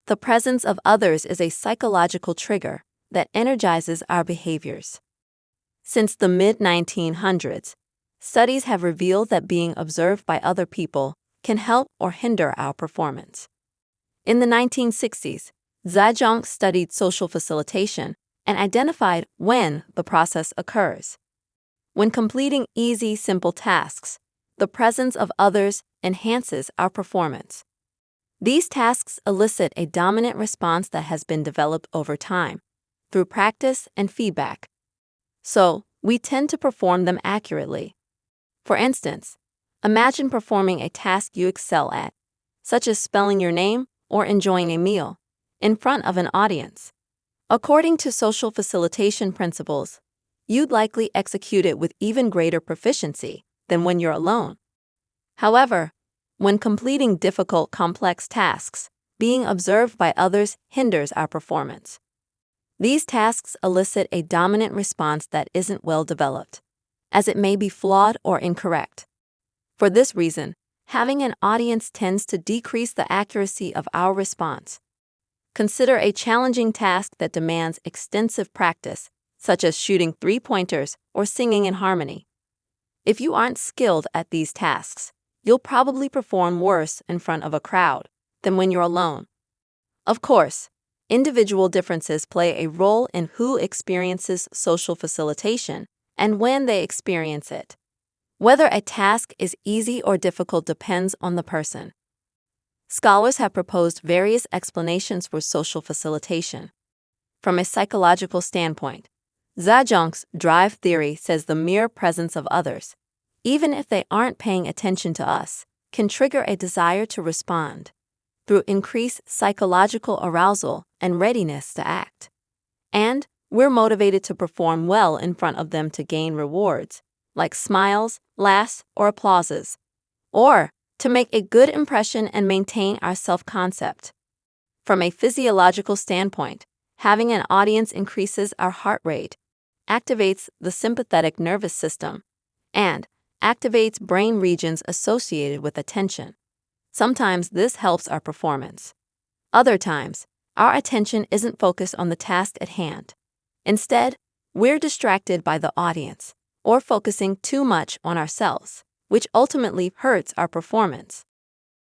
The presence of others is a psychological trigger that energizes our behaviors. Since the mid-1900s, studies have revealed that being observed by other people can help or hinder our performance. In the 1960s, Zajonc studied social facilitation and identified when the process occurs. When completing easy, simple tasks, the presence of others enhances our performance. These tasks elicit a dominant response that has been developed over time, through practice and feedback. So, we tend to perform them accurately. For instance, imagine performing a task you excel at, such as spelling your name or enjoying a meal, in front of an audience. According to social facilitation principles, you'd likely execute it with even greater proficiency than when you're alone. However, when completing difficult, complex tasks, being observed by others hinders our performance. These tasks elicit a dominant response that isn't well developed, as it may be flawed or incorrect. For this reason, having an audience tends to decrease the accuracy of our response. Consider a challenging task that demands extensive practice, such as shooting three-pointers or singing in harmony. If you aren't skilled at these tasks, you'll probably perform worse in front of a crowd than when you're alone. Of course, individual differences play a role in who experiences social facilitation and when they experience it. Whether a task is easy or difficult depends on the person. Scholars have proposed various explanations for social facilitation. From a psychological standpoint, Zajonc's drive theory says the mere presence of others, even if they aren't paying attention to us, can trigger a desire to respond through increased psychological arousal and readiness to act. And we're motivated to perform well in front of them to gain rewards, like smiles, laughs, or applauses, or to make a good impression and maintain our self-concept. From a physiological standpoint, having an audience increases our heart rate, activates the sympathetic nervous system, and activates brain regions associated with attention. Sometimes this helps our performance. Other times, our attention isn't focused on the task at hand. Instead, we're distracted by the audience or focusing too much on ourselves, which ultimately hurts our performance.